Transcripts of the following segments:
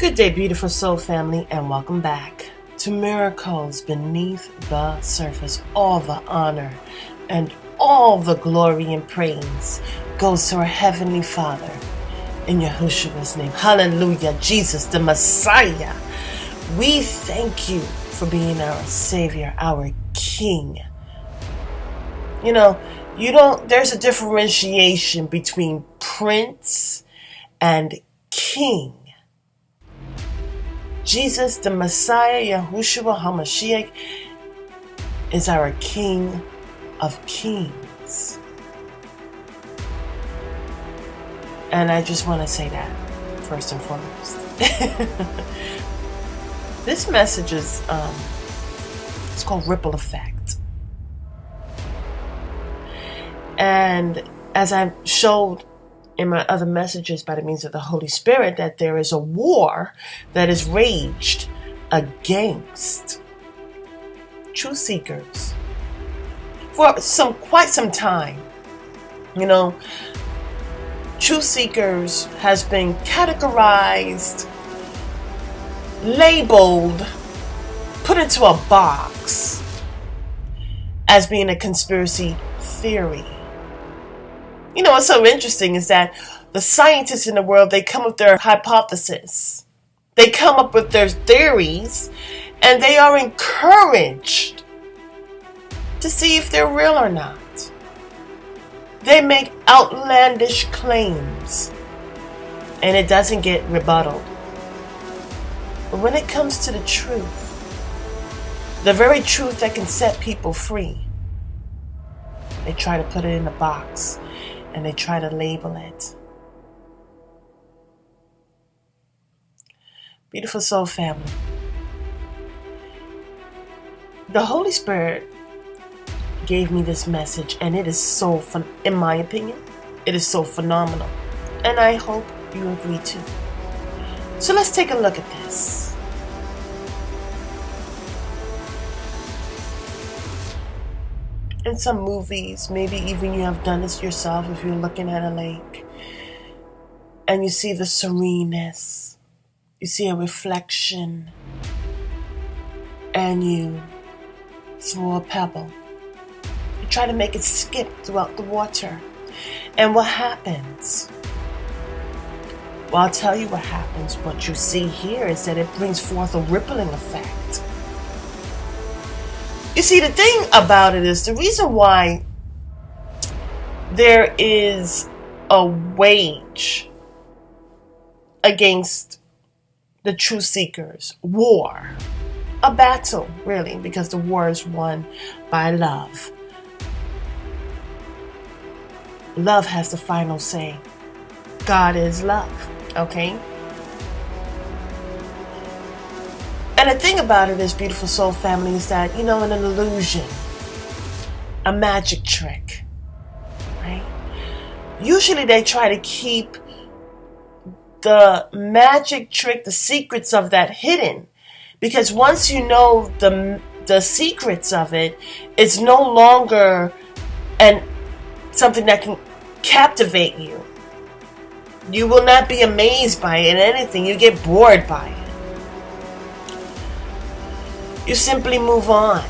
Good day, beautiful soul family, and welcome back to Miracles Beneath the Surface. All the honor and all the glory and praise goes to our Heavenly Father in Yahushua's name. Hallelujah. Jesus, the Messiah. We thank you for being our Savior, our King. There's a differentiation between Prince and King. Jesus, the Messiah, Yahushua HaMashiach, is our King of Kings. And I just want to say that, first and foremost. This message is, it's called Ripple Effect. And as I showed in my other messages by the means of the Holy Spirit, that there is a war that is waged against truth seekers for quite some time. Truth seekers has been categorized, labeled, put into a box as being a conspiracy theory. What's so interesting is that the scientists in the world, they come with their hypothesis. They come up with their theories, and they are encouraged to see if they're real or not. They make outlandish claims, and it doesn't get rebutted. But when it comes to the truth, the very truth that can set people free, they try to put it in a box. And they try to label it. Beautiful soul family. The Holy Spirit gave me this message, and it is in my opinion, it is so phenomenal. And I hope you agree too. So let's take a look at this. In some movies, maybe even you have done this yourself, if you're looking at a lake and you see the sereneness, you see a reflection, and you throw a pebble. You try to make it skip throughout the water. And what happens? Well, I'll tell you what happens. What you see here is that it brings forth a rippling effect. You see, the thing about it is, the reason why there is a wage against the truth seekers, war, a battle, really, because the war is won by love. Love has the final say. God is love, okay? And the thing about it is, beautiful soul family, is that, an illusion, a magic trick, right? Usually they try to keep the magic trick, the secrets of that hidden. Because once you know the secrets of it, it's no longer something that can captivate you. You will not be amazed by it and anything. You get bored by it. You simply move on.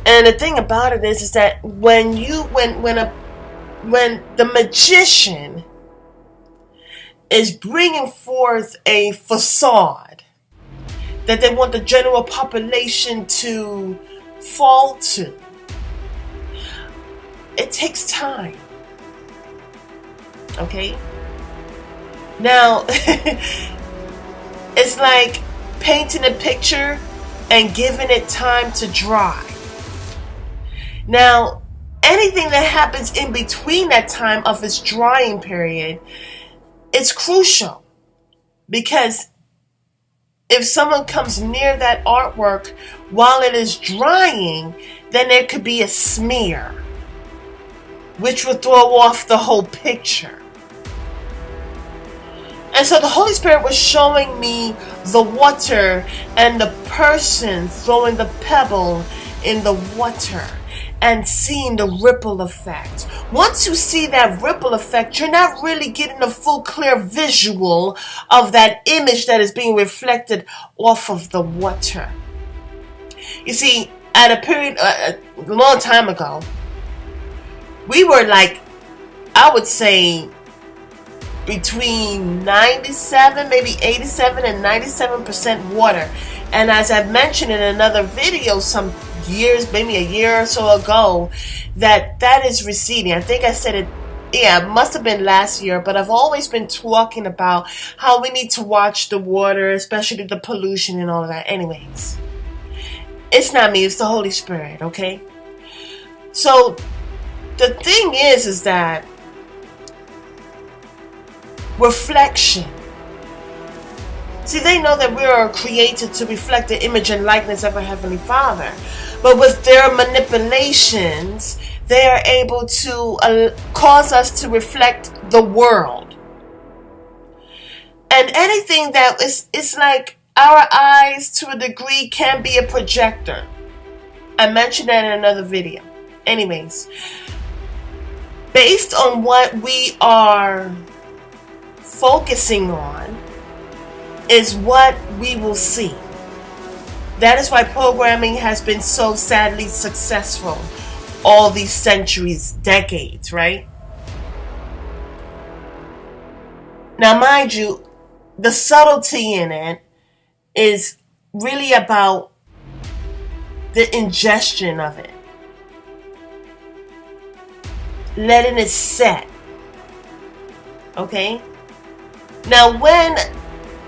And the thing about it is that when the magician is bringing forth a facade that they want the general population to fall to, it takes time. Okay? Now, it's like painting a picture and giving it time to dry. Now, anything that happens in between that time of its drying period, it's crucial. Because if someone comes near that artwork while it is drying, then there could be a smear, which will throw off the whole picture. And so the Holy Spirit was showing me the water and the person throwing the pebble in the water. and seeing the ripple effect. Once you see that ripple effect, you're not really getting a full clear visual of that image that is being reflected off of the water. You see, at a period, a long time ago, we were like, I would say, between 97, maybe 87 and 97% water. And as I mentioned in another video some years, maybe a year or so ago, that is receding. I think I said it, yeah, it must have been last year, but I've always been talking about how we need to watch the water, especially the pollution and all of that. Anyways, it's not me, it's the Holy Spirit, okay? So the thing is that reflection. See, they know that we are created to reflect the image and likeness of our Heavenly Father. But with their manipulations, they are able to cause us to reflect the world. And anything that is like our eyes to a degree can be a projector. I mentioned that in another video. Anyways, based on what we are focusing on is what we will see. That is why programming has been so sadly successful all these centuries, decades, right? Now, mind you, the subtlety in it is really about the ingestion of it, letting it set. Okay? Now, when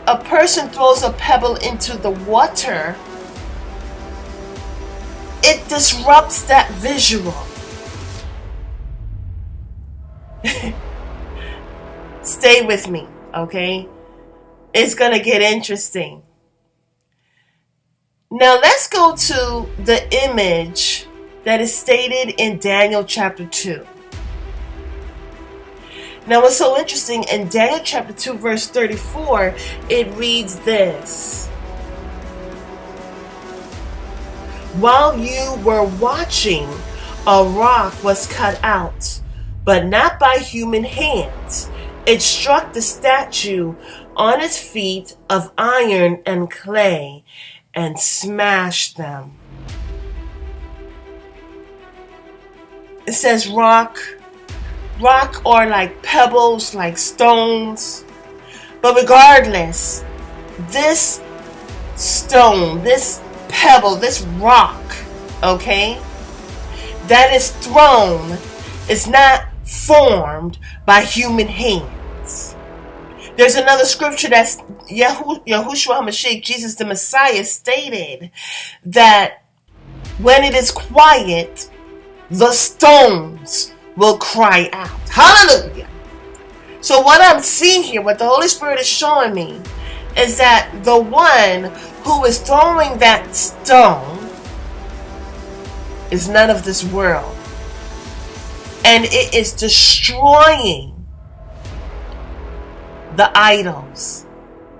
a person throws a pebble into the water, it disrupts that visual. Stay with me, okay? It's going to get interesting. Now, let's go to the image that is stated in Daniel chapter 2. Now, what's so interesting, in Daniel chapter 2, verse 34, it reads this. While you were watching, a rock was cut out, but not by human hands. It struck the statue on its feet of iron and clay and smashed them. It says rock or like pebbles, like stones. But regardless, this stone, this pebble, this rock, okay, that is thrown is not formed by human hands. There's another scripture that's Yeshua HaMashiach, Jesus the Messiah, stated that when it is quiet, the stones will cry out. Hallelujah. So what I'm seeing here, what the Holy Spirit is showing me, is that the one who is throwing that stone is none of this world. And it is destroying the idols,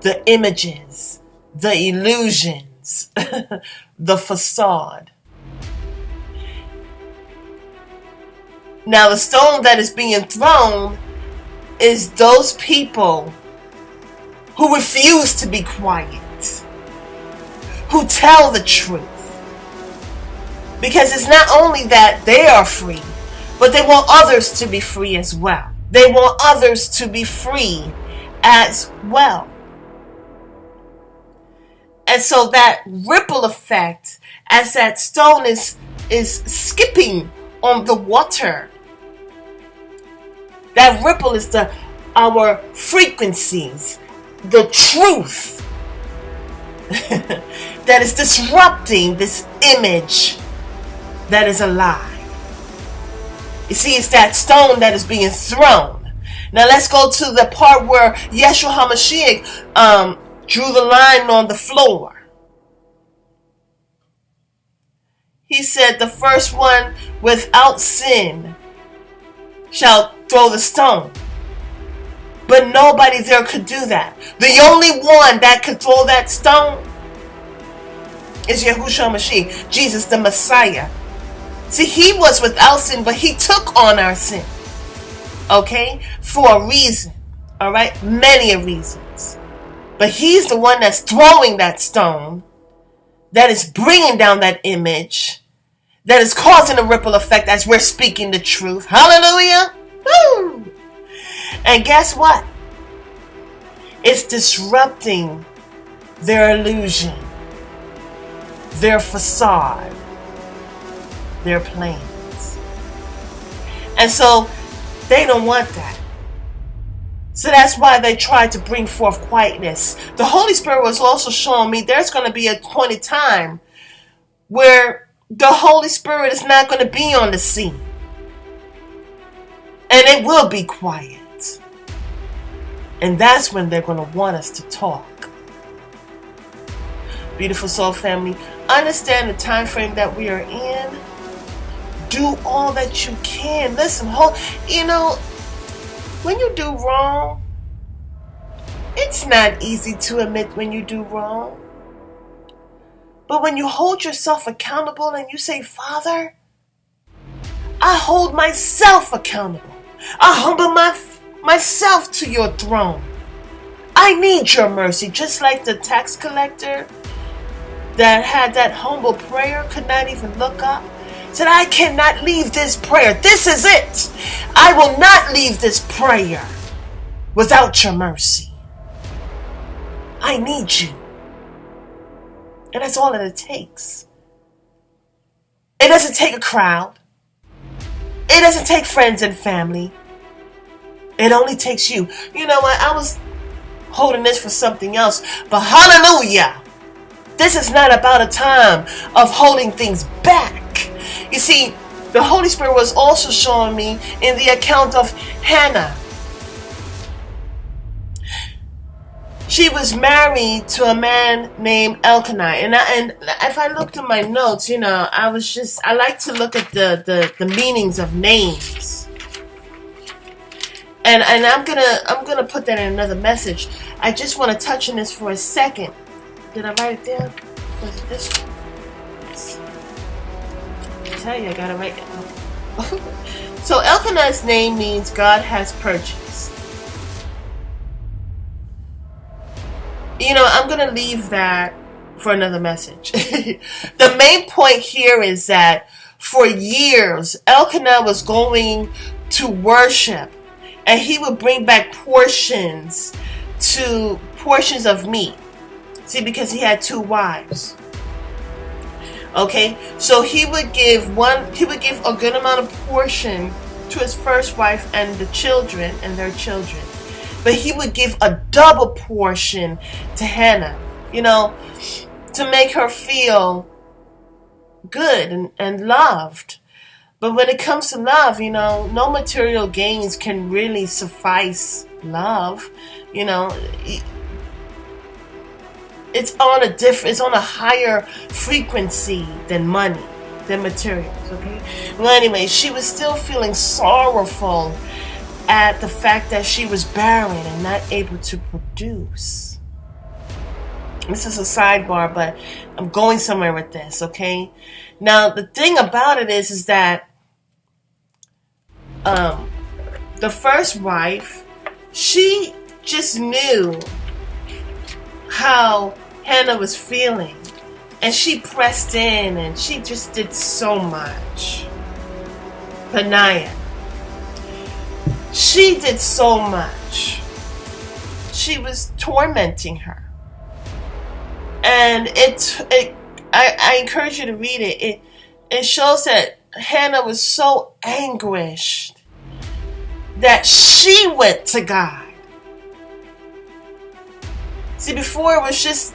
the images, the illusions, the facade. Now, the stone that is being thrown is those people who refuse to be quiet, who tell the truth. Because it's not only that they are free, but they want others to be free as well. They want others to be free as well. And so that ripple effect, as that stone is skipping on the water, that ripple is our frequencies, the truth that is disrupting this image that is a lie. You see, it's that stone that is being thrown. Now let's go to the part where Yeshua HaMashiach drew the line on the floor. He said, the first one without sin shall throw the stone. But nobody there could do that. The only one that could throw that stone is Yeshua HaMashiach, Jesus the Messiah. See, he was without sin, but he took on our sin. Okay? For a reason. All right? Many reasons. But he's the one that's throwing that stone, that is bringing down that image, that is causing a ripple effect as we're speaking the truth. Hallelujah. Woo! And guess what? It's disrupting their illusion, their facade, their plans. And so they don't want that. So that's why they tried to bring forth quietness. The Holy Spirit was also showing me there's going to be a point in time where the Holy Spirit is not going to be on the scene. And it will be quiet. And that's when they're going to want us to talk. Beautiful soul family, understand the time frame that we are in. Do all that you can. Listen, when you do wrong, it's not easy to admit when you do wrong. But when you hold yourself accountable and you say, Father, I hold myself accountable. I humble myself to your throne. I need your mercy. Just like the tax collector that had that humble prayer, could not even look up. Said, I cannot leave this prayer. This is it. I will not leave this prayer without your mercy. I need you. And that's all that it takes. It doesn't take a crowd. It doesn't take friends and family. It only takes you. You know what? I was holding this for something else. But hallelujah. This is not about a time of holding things back. You see, the Holy Spirit was also showing me in the account of Hannah. She was married to a man named Elkanah. And if I looked at my notes, I like to look at the meanings of names. And I'm gonna put that in another message. I just want to touch on this for a second. Did I write it down? Was it this one? I tell you, I gotta write it down. So Elkanah's name means God has purchased. I'm going to leave that for another message. The main point here is that for years, Elkanah was going to worship, and he would bring back portions of meat. See, because he had 2 wives. Okay, so he would give a good amount of portion to his first wife and the children and their children. But he would give a double portion to Hannah, to make her feel good and loved. But when it comes to love, no material gains can really suffice love. It's on a higher frequency than money, than materials, okay? Well, anyway, she was still feeling sorrowful at the fact that she was barren and not able to produce. This is a sidebar, but I'm going somewhere with this, okay? Now, the thing about it is that the first wife, she just knew how Hannah was feeling, and she pressed in, and she just did so much. Peninnah, she did so much. She was tormenting her, and I encourage you to read it. It shows that Hannah was so anguished that she went to God. See, before it was just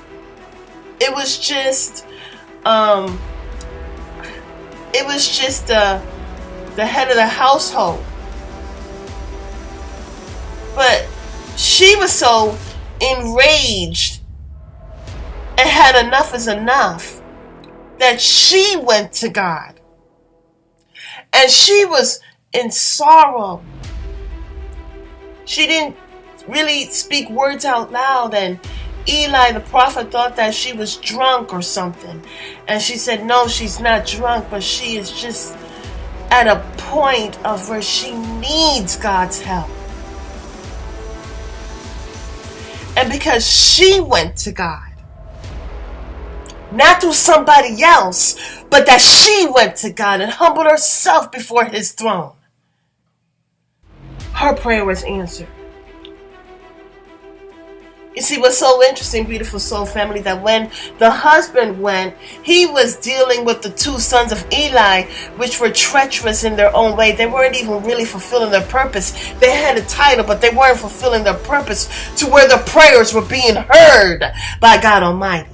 the head of the household. But she was so enraged and had enough is enough that she went to God. And she was in sorrow. She didn't really speak words out loud, and Eli the prophet thought that she was drunk or something. And she said, no, she's not drunk, but she is just at a point of where she needs God's help. And because she went to God, not through somebody else, but that she went to God and humbled herself before his throne, her prayer was answered. You see, what's so interesting, beautiful soul family, that when the husband went, he was dealing with the two sons of Eli, which were treacherous in their own way. They weren't even really fulfilling their purpose. They had a title, but they weren't fulfilling their purpose to where their prayers were being heard by God Almighty.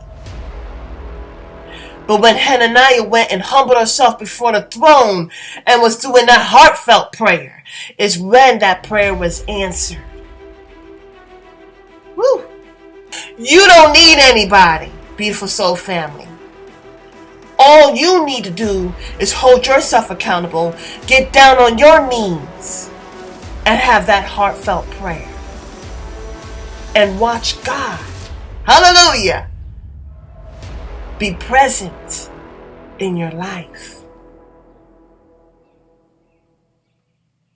But when Hananiah went and humbled herself before the throne and was doing that heartfelt prayer, is when that prayer was answered. Woo! You don't need anybody, beautiful soul family. All you need to do is hold yourself accountable, get down on your knees, and have that heartfelt prayer. And watch God, hallelujah, be present in your life.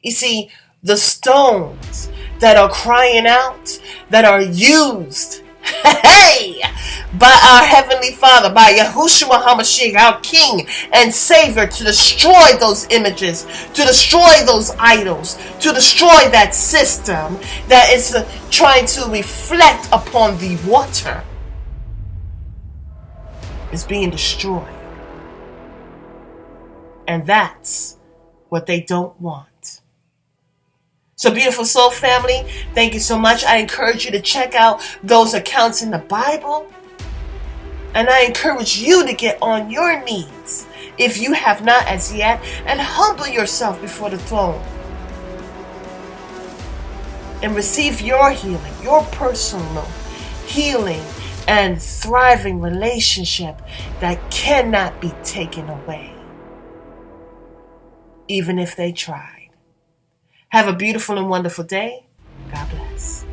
You see, the stones that are crying out, that are used, hey, by our Heavenly Father, by Yahushua HaMashiach, our King and Savior, to destroy those images, to destroy those idols, to destroy that system that is trying to reflect upon the water, is being destroyed. And that's what they don't want. So, beautiful soul family, thank you so much. I encourage you to check out those accounts in the Bible. And I encourage you to get on your knees, if you have not as yet, and humble yourself before the throne. And receive your healing, your personal healing and thriving relationship that cannot be taken away, even if they tried. Have a beautiful and wonderful day. God bless.